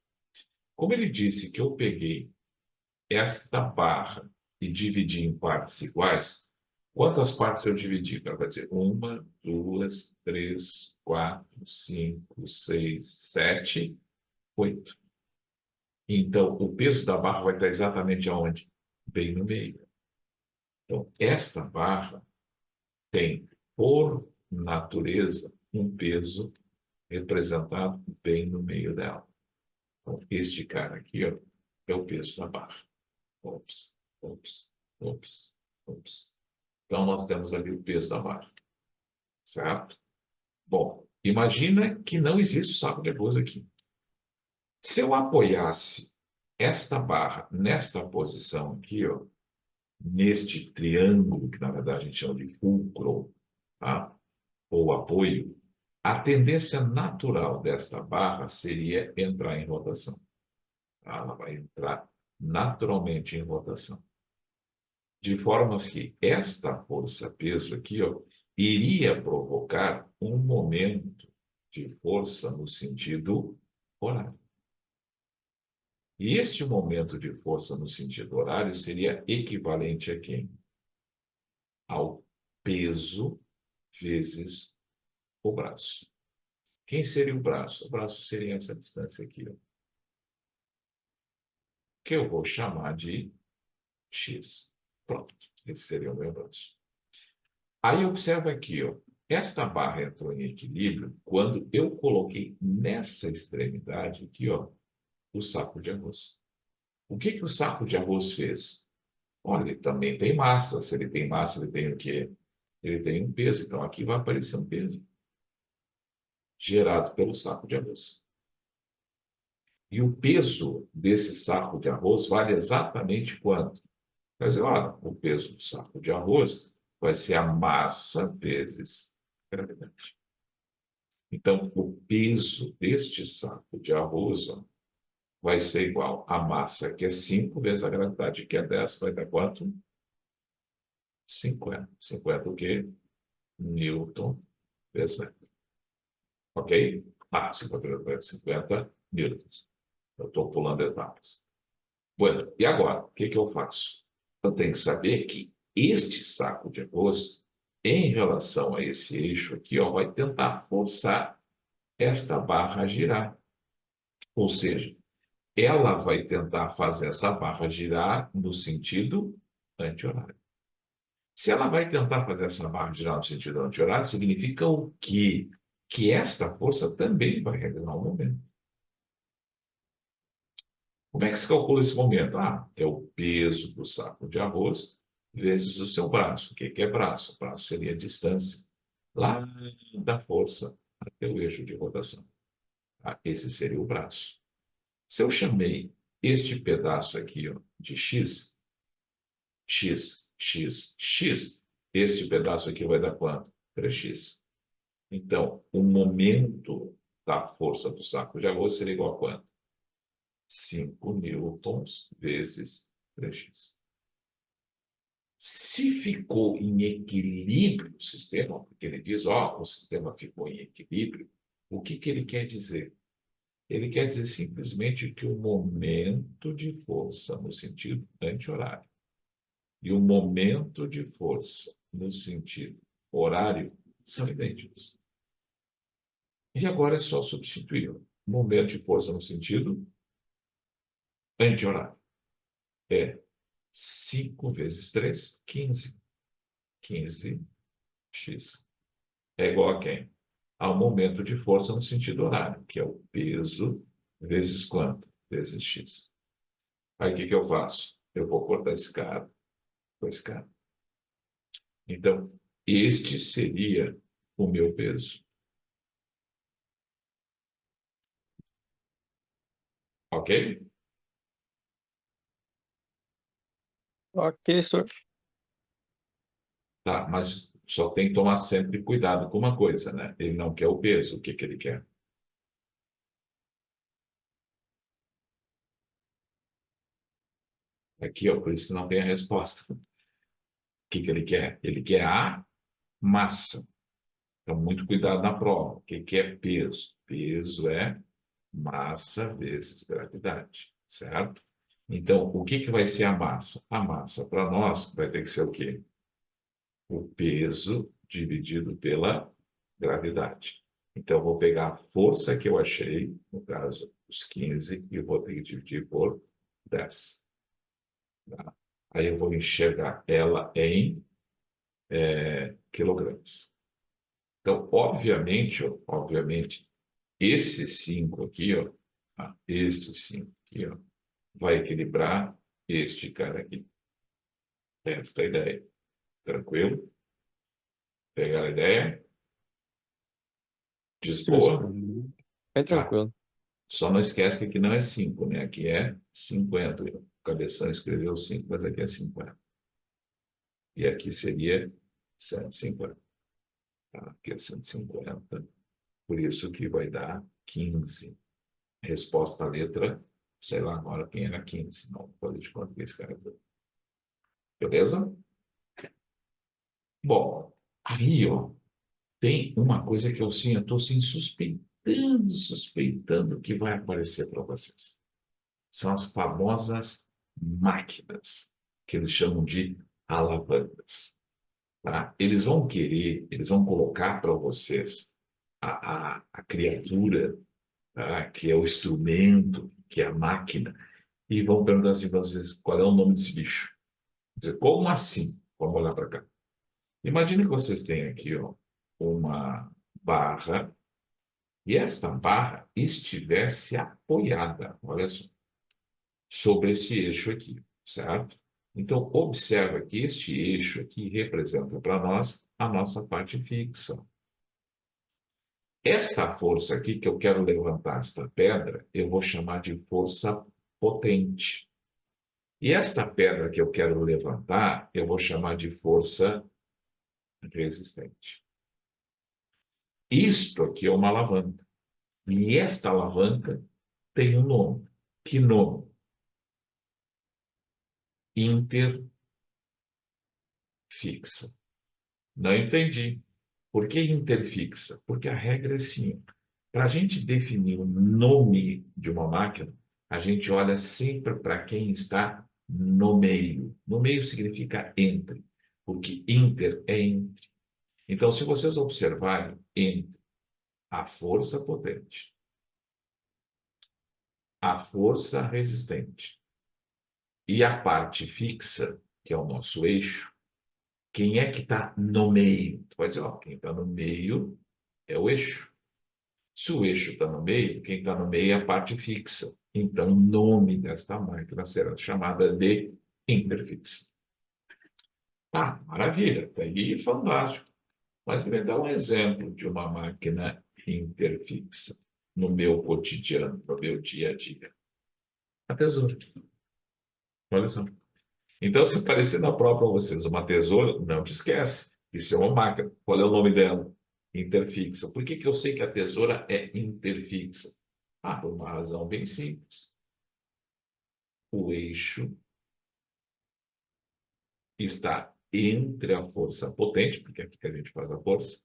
Como ele disse que eu peguei esta barra e dividi em partes iguais, Quantas partes eu dividi? Ela vai dizer 1, 2, 3, 4, 5, 6, 7, 8. Então, o peso da barra vai estar exatamente aonde? Bem no meio. Então, esta barra tem, por natureza, um peso representado bem no meio dela. Então, este cara aqui, ó, é o peso da barra. Ops, ops, ops, ops. Então, nós temos ali o peso da barra, certo? Bom, imagina que não existe o saco de arroz aqui. Se eu apoiasse esta barra nesta posição aqui, ó, neste triângulo, que na verdade a gente chama de fulcro, tá? Ou apoio, a tendência natural desta barra seria entrar em rotação. Tá? Ela vai entrar naturalmente em rotação. De forma que esta força-peso aqui, ó, iria provocar um momento de força no sentido horário. E este momento de força no sentido horário seria equivalente a quem? Ao peso vezes o braço. Quem seria o braço? O braço seria essa distância aqui, ó, que eu vou chamar de x. Pronto, esse seria o meu braço. Aí observa aqui, ó, esta barra entrou em equilíbrio quando eu coloquei nessa extremidade aqui, ó, o saco de arroz. O que que o saco de arroz fez? Olha, ele também tem massa. Se ele tem massa, ele tem o quê? Ele tem um peso. Então, aqui vai aparecer um peso gerado pelo saco de arroz. E o peso desse saco de arroz vale exatamente quanto? Quer dizer, olha, o peso do saco de arroz vai ser a massa vezes a gravidade. Então, o peso deste saco de arroz, ó, vai ser igual a massa, que é 5 vezes a gravidade, que é 10, vai dar quanto? 50. 50 o quê? Newton vezes metro. Ok? 50 newtons. Eu estou pulando etapas. Bueno, e agora? O que que eu faço? Eu tenho que saber que este saco de arroz, em relação a esse eixo aqui, ó, vai tentar forçar esta barra a girar. Ou seja, ela vai tentar fazer essa barra girar no sentido anti-horário. Se ela vai tentar fazer essa barra girar no sentido anti-horário, significa o quê? Que esta força também vai realizar um momento. Como é que se calcula esse momento? Ah, é o peso do saco de arroz vezes o seu braço. O que que é braço? O braço seria a distância lá da força até o eixo de rotação. Ah, esse seria o braço. Se eu chamei este pedaço aqui, ó, de x, x, x, x, este pedaço aqui vai dar quanto? 3x. Então, o momento da força do saco de arroz seria igual a quanto? 5 newtons vezes 3x. Se ficou em equilíbrio o sistema, porque ele diz, ó, o sistema ficou em equilíbrio, o que que ele quer dizer? Ele quer dizer simplesmente que o momento de força no sentido anti-horário e o momento de força no sentido horário são idênticos. E agora é só substituir o momento de força no sentido anti-horário. É 5 vezes 3, 15. 15x. É igual a quem? Ao momento de força no sentido horário, que é o peso vezes quanto? Vezes x. Aí o que que eu faço? Eu vou cortar esse cara com esse cara. Então, este seria o meu peso. Ok? Ok, senhor. Tá, mas só tem que tomar sempre cuidado com uma coisa, né? Ele não quer o peso. O que que ele quer? Aqui, ó, por isso que não tem a resposta. O que que ele quer? Ele quer a massa. Então, muito cuidado na prova. O que que é peso? Peso é massa vezes gravidade, certo? Então, o que que vai ser a massa? A massa, para nós, vai ter que ser o quê? o peso dividido pela gravidade. Então, eu vou pegar a força que eu achei, no caso, os 15, e eu vou ter que dividir por 10. Tá? Aí eu vou enxergar ela em quilogramas. Então, obviamente, esse 5 aqui, ó, tá? Este 5 aqui, ó, vai equilibrar este cara aqui. Esta é a ideia. Tranquilo? Pegar a ideia? De Sim, mas boa? bem Tá. tranquilo. Só não esquece que aqui não é 5, né? Aqui é 50. O Cabeção escreveu 5, mas aqui é 50. E aqui seria 150. Tá? Aqui é 150. Por isso que vai dar 15. Resposta à letra, sei lá agora quem era 15. Não, vou fazer de conta que esse cara deu. Beleza? Bom, aí, ó, tem uma coisa que eu sim, eu estou assim, suspeitando que vai aparecer para vocês. São as famosas máquinas, que eles chamam de alavancas. Tá? Eles vão colocar para vocês a criatura, tá? Que é o instrumento, que é a máquina, e vão perguntar assim para vocês, qual é o nome desse bicho? Dizer, como assim? Vamos olhar para cá. Imagine que vocês têm aqui, ó, uma barra, e esta barra estivesse apoiada, olha só, sobre esse eixo aqui, certo? Então, observa que este eixo aqui representa para nós a nossa parte fixa. Essa força aqui que eu quero levantar esta pedra, eu vou chamar de força potente. E esta pedra que eu quero levantar, eu vou chamar de força resistente. Isto aqui é uma alavanca. E esta alavanca tem um nome. Que nome? Interfixa. Não entendi. Por que interfixa? Porque a regra é assim. Para a gente definir o nome de uma máquina, a gente olha sempre para quem está no meio. No meio significa entre, porque inter é entre. Então, se vocês observarem entre a força potente, a força resistente e a parte fixa, que é o nosso eixo, quem é que está no meio? Tu vai dizer, ó, quem está no meio é o eixo. Se o eixo está no meio, quem está no meio é a parte fixa. Então, o nome desta máquina será chamada de interfixa. Ah, maravilha, está aí fantástico. Mas me dá um exemplo de uma máquina interfixa no meu cotidiano, no meu dia a dia. A tesoura. Olha só. Então, se aparecer na prova para vocês uma tesoura, não te esquece. Isso é uma máquina. Qual é o nome dela? Interfixa. Por que que eu sei que a tesoura é interfixa? Ah, por uma razão bem simples. O eixo está entre a força potente, porque é aqui que a gente faz a força,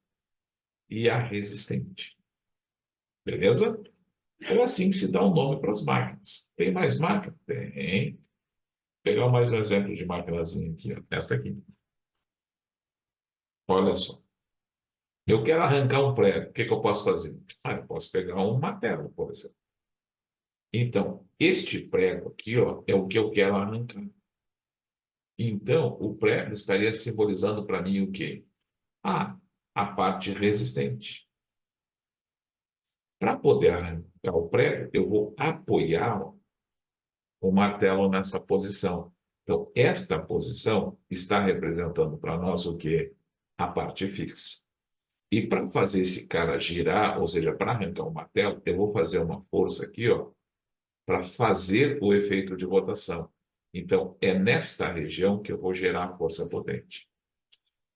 e a resistente. Beleza? É assim que se dá o nome para as máquinas. Tem mais máquina? Tem. Vou pegar mais um exemplo de máquinazinha aqui. Ó. Essa aqui. Olha só. Eu quero arrancar um prego. O que que eu posso fazer? Ah, eu posso pegar um martelo, por exemplo. Então, este prego aqui, ó, é o que eu quero arrancar. Então, o prego estaria simbolizando para mim o quê? Ah, a parte resistente. Para poder arrancar o prego, eu vou apoiar o martelo nessa posição. Então, esta posição está representando para nós o quê? A parte fixa. E para fazer esse cara girar, ou seja, para arrancar o martelo, eu vou fazer uma força aqui, ó, para fazer o efeito de rotação. Então, é nesta região que eu vou gerar a força potente.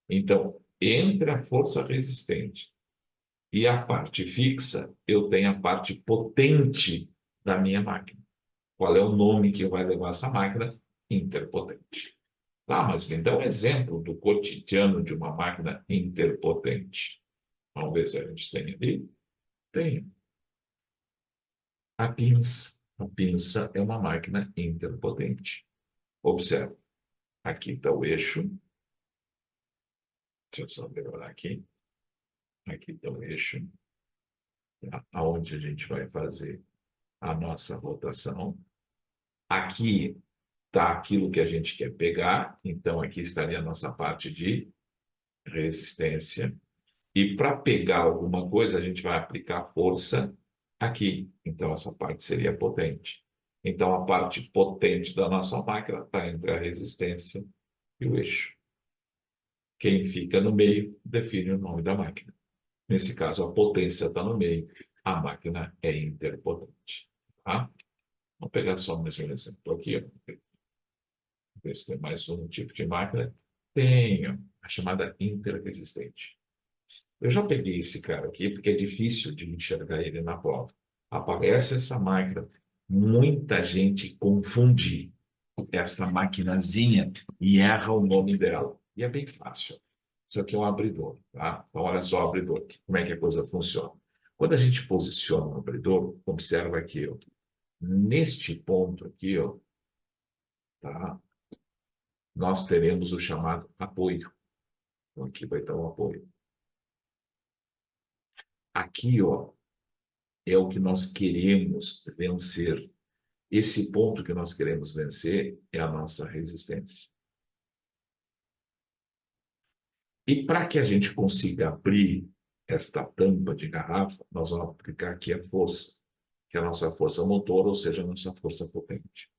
Então, entre a força resistente e a parte fixa, eu tenho a parte potente da minha máquina. Qual é o nome que vai levar essa máquina? Interpotente. Tá, mas me dá um exemplo do cotidiano de uma máquina interpotente. Vamos ver se a gente tem ali. Tem. A pinça. A pinça é uma máquina interpotente. Observe. Aqui está o eixo. Deixa eu só melhorar aqui. Aqui está o eixo, tá? Aonde a gente vai fazer a nossa rotação. Aqui está aquilo que a gente quer pegar, então aqui estaria a nossa parte de resistência. E para pegar alguma coisa, a gente vai aplicar força aqui. Então, essa parte seria potente. Então, a parte potente da nossa máquina está entre a resistência e o eixo. Quem fica no meio define o nome da máquina. Nesse caso, a potência está no meio, a máquina é interpotente. Tá? Vamos pegar só mais um exemplo aqui. Ó. Ver se tem mais um tipo de máquina. Tenho a chamada interresistente. Eu já peguei esse cara aqui porque é difícil de enxergar ele na prova. Aparece essa máquina, muita gente confunde essa maquinazinha e erra o nome dela. E é bem fácil. Isso aqui é um abridor, tá? Então, olha só o abridor, como é que a coisa funciona. Quando a gente posiciona o abridor, observa aqui, ó, neste ponto aqui, ó, tá? Nós teremos o chamado apoio. Então, aqui vai estar o apoio. Aqui, ó, é o que nós queremos vencer. Esse ponto que nós queremos vencer é a nossa resistência. E para que a gente consiga abrir esta tampa de garrafa, nós vamos aplicar aqui a força, que é a nossa força motor, ou seja, a nossa força potente.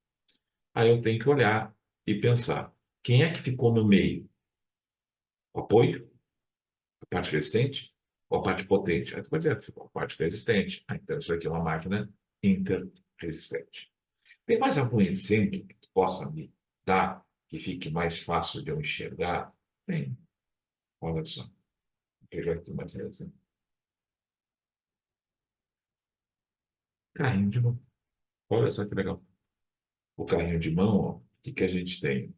Aí eu tenho que olhar e pensar, quem é que ficou no meio? O apoio? A parte resistente? Ou a parte potente? Aí tu vai dizer, ficou a parte resistente. Ah, então isso aqui é uma máquina interresistente. Tem mais algum exemplo que tu possa me dar que fique mais fácil de eu enxergar? Tem. Olha só. Vou pegar aqui mais um exemplo. Carrinho de mão. Olha só que legal. O carrinho de mão, ó, o que que a gente tem?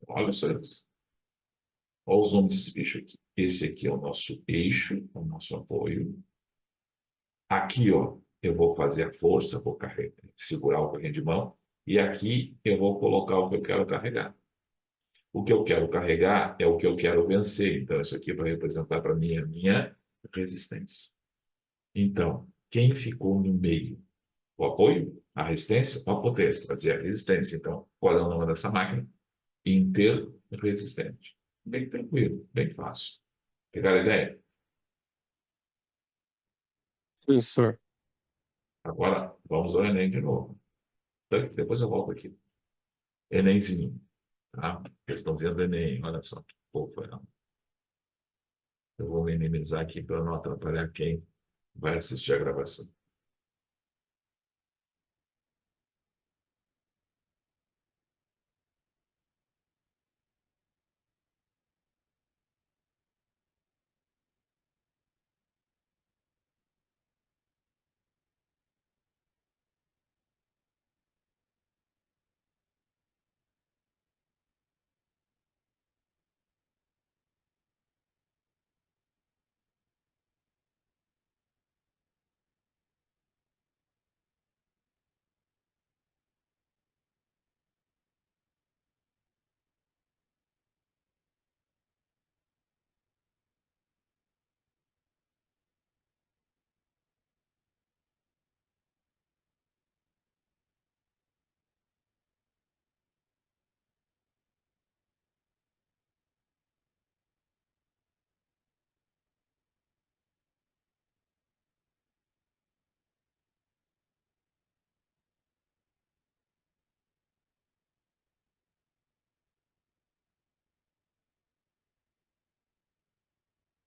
Olha só isso. Olha os nomes desse bicho aqui. Esse aqui é o nosso eixo, o nosso apoio. Aqui, ó, eu vou fazer a força, vou segurar o carrinho de mão. E aqui eu vou colocar o que eu quero carregar. O que eu quero carregar é o que eu quero vencer. Então, isso aqui vai representar para mim a minha resistência. Então, quem ficou no meio? O apoio, a resistência ou a potência? Vai dizer a resistência. Então, qual é o nome dessa máquina? Interresistente. Bem tranquilo, bem fácil. Pegar a ideia? Sim, senhor. Agora, vamos ao Enem de novo. Depois eu volto aqui. Enemzinho, tá? Questãozinha do Enem, olha só. Pô, eu vou minimizar aqui para não atrapalhar quem vai assistir a gravação.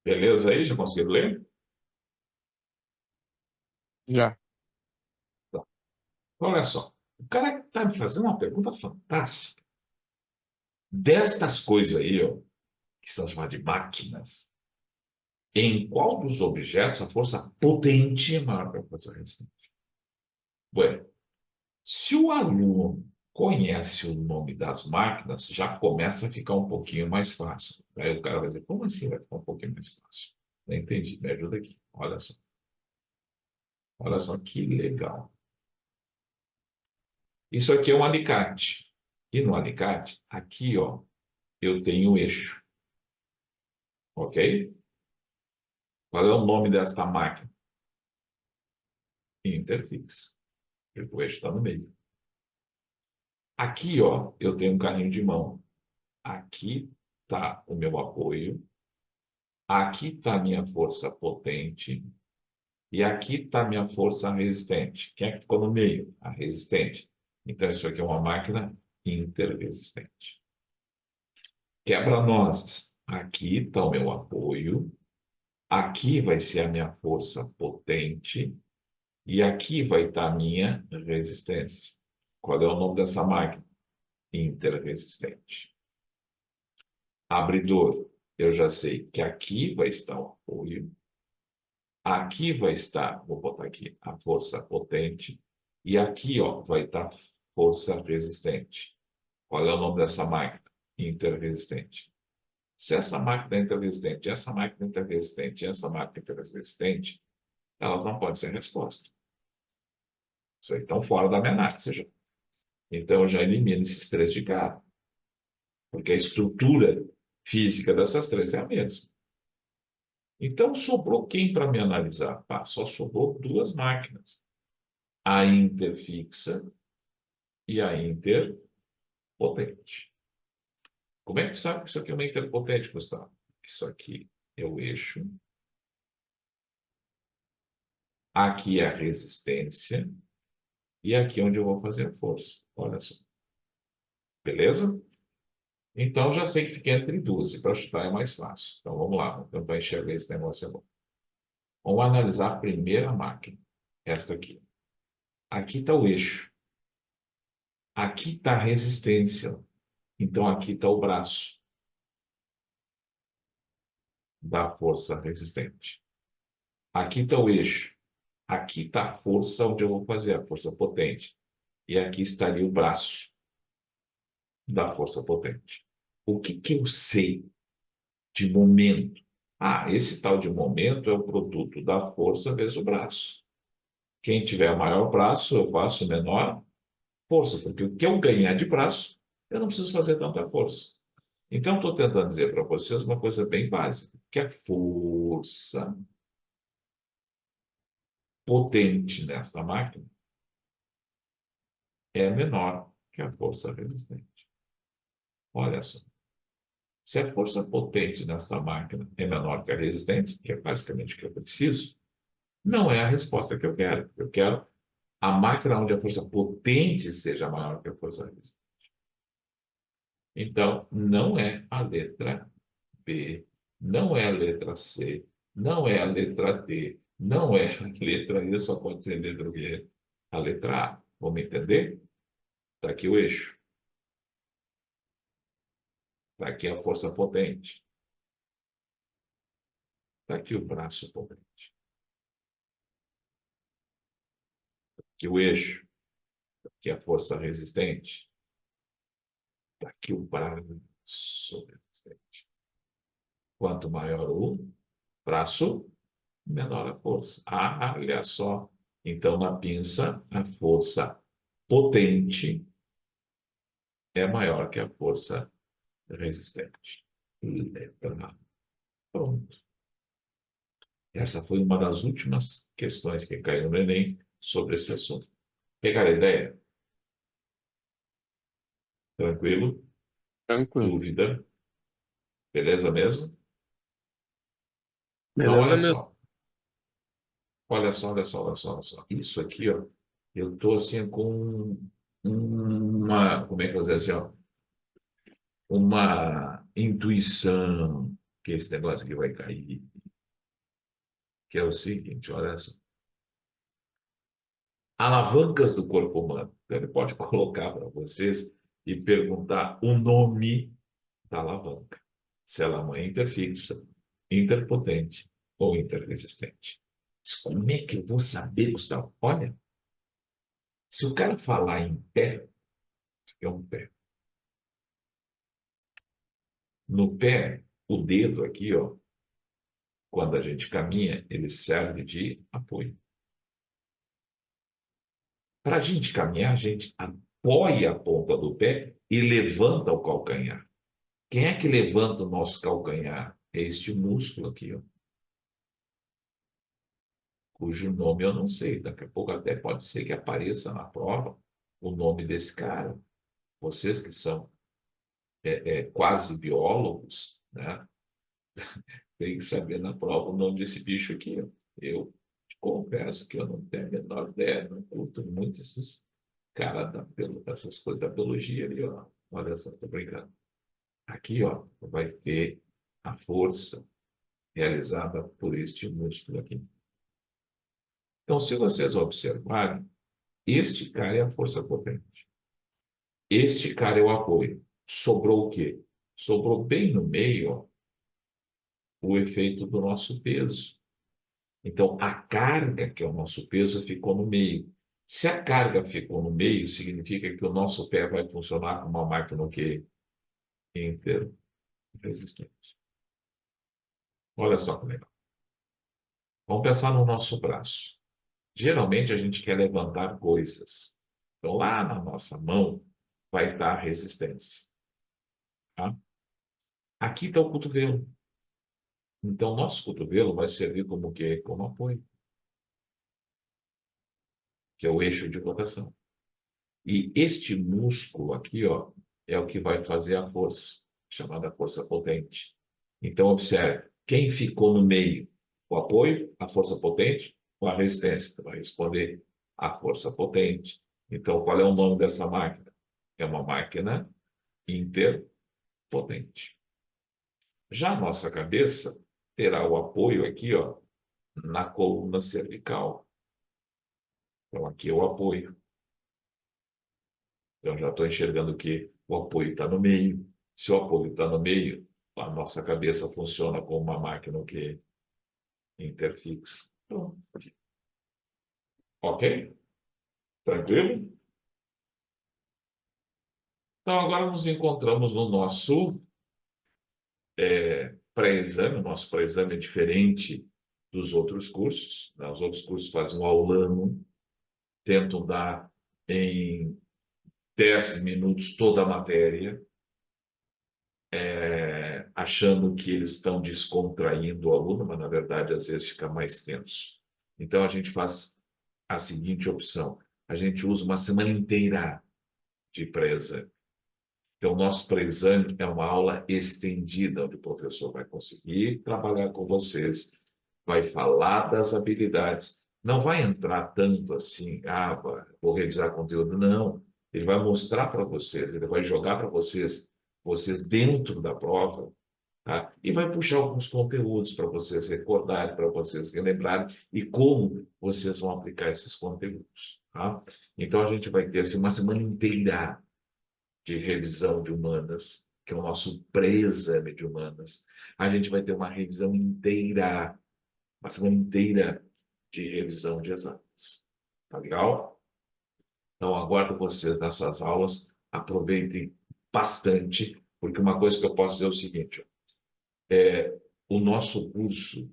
Beleza aí? Já conseguiu ler? Já. Tá. Olha só. O cara está me fazendo uma pergunta fantástica. Destas coisas aí, ó, que são chamadas de máquinas, em qual dos objetos a força potente é maior que a força resistente? Bueno, se o aluno conhece o nome das máquinas, já começa a ficar um pouquinho mais fácil. Aí o cara vai dizer, como assim vai ficar um pouquinho mais fácil? Não entendi, me ajuda aqui. Olha só. Olha só que legal. Isso aqui é um alicate. E no alicate, aqui, ó, eu tenho o eixo. Ok? Qual é o nome desta máquina? Interfixa. Porque o eixo está no meio. Aqui, ó, eu tenho um carrinho de mão. Aqui está o meu apoio. Aqui está a minha força potente. E aqui está a minha força resistente. Quem é que ficou no meio? A resistente. Então, isso aqui é uma máquina interresistente. Quebra-nozes. Aqui está o meu apoio. Aqui vai ser a minha força potente. E aqui vai estar a minha resistência. Qual é o nome dessa máquina? Interresistente. Abridor. Eu já sei que aqui vai estar o apoio. Aqui vai estar, vou botar aqui, a força potente. E aqui, ó, vai estar força resistente. Qual é o nome dessa máquina? Interresistente. Se essa máquina é interresistente, essa máquina é interresistente, essa máquina é interresistente, elas não podem ser resposta. Vocês estão fora da minha análise já. Então, eu já elimino esses três de cara. Porque a estrutura física dessas três é a mesma. Então, sobrou quem para me analisar? Pá, só sobrou duas máquinas. A interfixa e a interpotente. Como é que sabe que isso aqui é uma interpotente, Gustavo? Isso aqui é o eixo. Aqui é a resistência. E aqui é onde eu vou fazer a força. Olha só. Beleza? Então, já sei que fica entre duas. E para chutar é mais fácil. Então, vamos lá. Vamos tentar enxergar esse negócio agora. Vamos analisar a primeira máquina. Esta aqui. Aqui está o eixo. Aqui está a resistência. Então, aqui está o braço da força resistente. Aqui está o eixo. Aqui está a força onde eu vou fazer, a força potente. E aqui estaria o braço da força potente. O que que eu sei de momento? Ah, esse tal de momento é o produto da força vezes o braço. Quem tiver maior braço, eu faço menor força, porque o que eu ganhar de braço, eu não preciso fazer tanta força. Então, estou tentando dizer para vocês uma coisa bem básica, que a força potente nesta máquina é menor que a força resistente. Olha só. Se a força potente nessa máquina é menor que a resistente, que é basicamente o que eu preciso, não é a resposta que eu quero. Eu quero a máquina onde a força potente seja maior que a força resistente. Então, não é a letra B, não é a letra C, não é a letra D, não é a letra E, só pode ser a letra B, a letra A. Vamos entender? Está aqui o eixo. Está aqui a força potente. Está aqui o braço potente. Aqui o eixo. Aqui a força resistente. Está aqui o braço resistente. Quanto maior o braço, menor a força. Ah, olha só. Então, na pinça, a força potente é maior que a força resistente. Letra A. Pronto. Essa foi uma das últimas questões que caiu no Enem sobre esse assunto. Pegaram a ideia? Tranquilo? Tranquilo. Dúvida? Beleza mesmo? Então, Beleza olha mesmo. só. Olha só, olha só, olha só, olha só. Isso aqui, ó, eu estou assim com uma, como é que eu vou dizer assim, ó, uma intuição que esse negócio aqui vai cair, que é o seguinte, olha só. Alavancas do corpo humano. Então, ele pode colocar para vocês e perguntar o nome da alavanca. Se ela é uma interfixa, interpotente ou interresistente. Mas como é que eu vou saber, Gustavo? Olha, se o cara falar em pé, é um pé. No pé, o dedo aqui, ó, quando a gente caminha, ele serve de apoio. Para a gente caminhar, a gente apoia a ponta do pé e levanta o calcanhar. Quem é que levanta o nosso calcanhar? é este músculo aqui, ó, cujo nome eu não sei. Daqui a pouco até pode ser que apareça na prova o nome desse cara. Vocês que são quase biólogos, né? Tem que saber na prova o nome desse bicho aqui, ó. Eu te confesso que eu não tenho a menor ideia, não curto muito esses caras essas coisas da biologia ali, ó. Olha só, tô brincando. Aqui, ó, vai ter a força realizada por este músculo aqui. Então, se vocês observarem, este cara é a força potente. Este cara é o apoio. Sobrou o quê? Sobrou bem no meio, ó, o efeito do nosso peso. Então, a carga, que é o nosso peso, ficou no meio. Se a carga ficou no meio, significa que o nosso pé vai funcionar como uma máquina o quê? Interresistente. Olha só que legal. Vamos pensar no nosso braço. Geralmente a gente quer levantar coisas. Então, lá na nossa mão vai estar a resistência. Tá? Aqui está o cotovelo. Então, nosso cotovelo vai servir como o quê? Como apoio, que é o eixo de rotação. E este músculo aqui, ó, é o que vai fazer a força, chamada força potente. Então, observe, quem ficou no meio? O apoio, a força potente ou a resistência? Você vai responder a força potente. Então, qual é o nome dessa máquina? É uma máquina interpotente. Já a nossa cabeça terá o apoio aqui, ó, na coluna cervical. Então, aqui é o apoio. Então, já estou enxergando que o apoio está no meio. Se o apoio está no meio, a nossa cabeça funciona como uma máquina que interfixa. Pronto. Ok? Tranquilo? Então, agora nos encontramos no nosso pré-exame. O nosso pré-exame é diferente dos outros cursos, né? Os outros cursos fazem um aulão, tentam dar em 10 minutos toda a matéria, achando que eles estão descontraindo o aluno, mas na verdade às vezes fica mais tenso. Então a gente faz a seguinte opção: a gente usa uma semana inteira de pré-exame. Então, o nosso pré-exame é uma aula estendida, onde o professor vai conseguir trabalhar com vocês, vai falar das habilidades, não vai entrar tanto assim, vou revisar conteúdo, não. Ele vai mostrar para vocês, ele vai jogar para vocês, vocês dentro da prova, tá? E vai puxar alguns conteúdos para vocês recordarem, para vocês relembrarem e como vocês vão aplicar esses conteúdos, tá? Então, a gente vai ter assim, uma semana inteira de revisão de humanas, que é o nosso pré-exame de humanas. A gente vai ter uma revisão inteira, uma semana inteira de revisão de exatas. Tá legal? Então, aguardo vocês nessas aulas. Aproveitem bastante, porque uma coisa que eu posso dizer é o seguinte: o nosso curso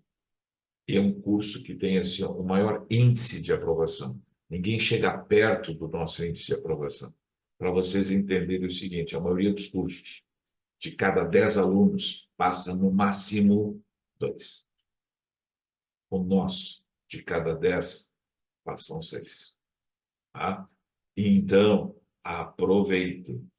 é um curso que tem assim, o maior índice de aprovação. Ninguém chega perto do nosso índice de aprovação. Para vocês entenderem o seguinte: a maioria dos cursos, de cada 10 alunos, passa no máximo 2. O nosso, de cada 10, passam 6. Tá? Então, aproveitem.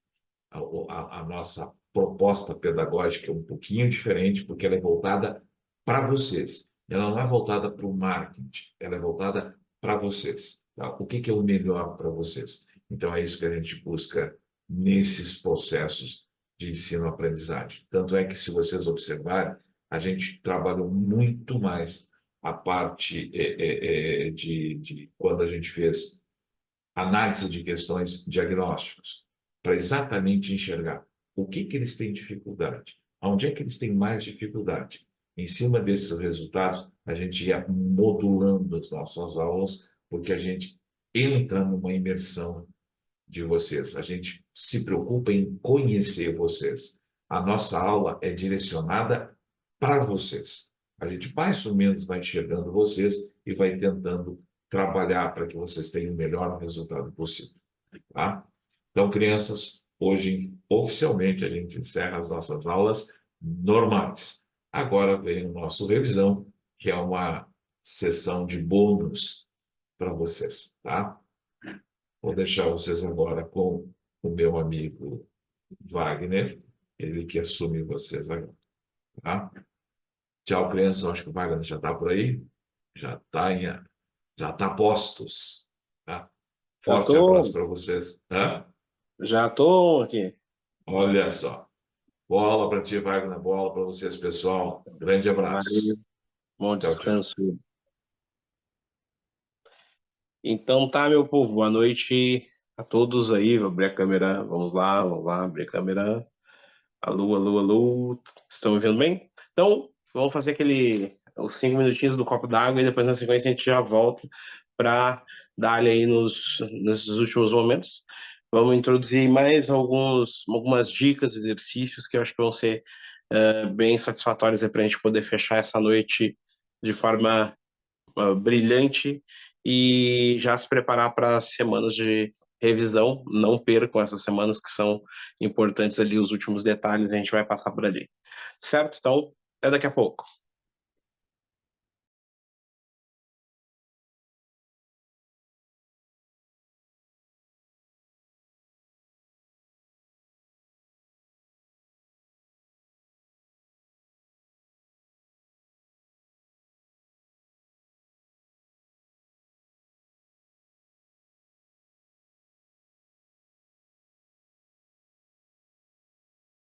A nossa proposta pedagógica é um pouquinho diferente, porque ela é voltada para vocês. Ela não é voltada para o marketing, ela é voltada para vocês. Tá? O que é o melhor para vocês? Então, é isso que a gente busca nesses processos de ensino-aprendizagem. Tanto é que, se vocês observarem, a gente trabalhou muito mais a parte de quando a gente fez análise de questões diagnósticos, para exatamente enxergar o que eles têm dificuldade, onde é que eles têm mais dificuldade. Em cima desses resultados, a gente ia modulando as nossas aulas, porque a gente entra numa imersão de vocês, a gente se preocupa em conhecer vocês. A nossa aula é direcionada para vocês. A gente mais ou menos vai enxergando vocês e vai tentando trabalhar para que vocês tenham o melhor resultado possível. Tá? Então, crianças, hoje, oficialmente, a gente encerra as nossas aulas normais. Agora vem o nosso revisão, que é uma sessão de bônus para vocês, tá? Vou deixar vocês agora com o meu amigo Wagner, ele que assume vocês agora, tá? Tchau, crianças. Acho que o Wagner já está por aí. Já está já tá postos, tá? Já Forte abraço tô, para vocês. Hã? já tô aqui. Olha só. Bola para ti, Wagner. Bola para vocês, pessoal. Grande abraço. Valeu, bom Tchau, tchau. descanso. Então tá, meu povo, boa noite a todos aí. Vou abrir a câmera. Vamos lá, abrir a câmera. Alô, alô, alô. Estão me vendo bem? Então, vamos fazer os 5 minutinhos do copo d'água e depois na sequência a gente já volta para dar aí nesses últimos momentos. Vamos introduzir mais algumas dicas, exercícios que eu acho que vão ser bem satisfatórios para a gente poder fechar essa noite de forma brilhante e já se preparar para as semanas de revisão. Não percam essas semanas que são importantes ali, os últimos detalhes, a gente vai passar por ali. Certo? Então, até daqui a pouco.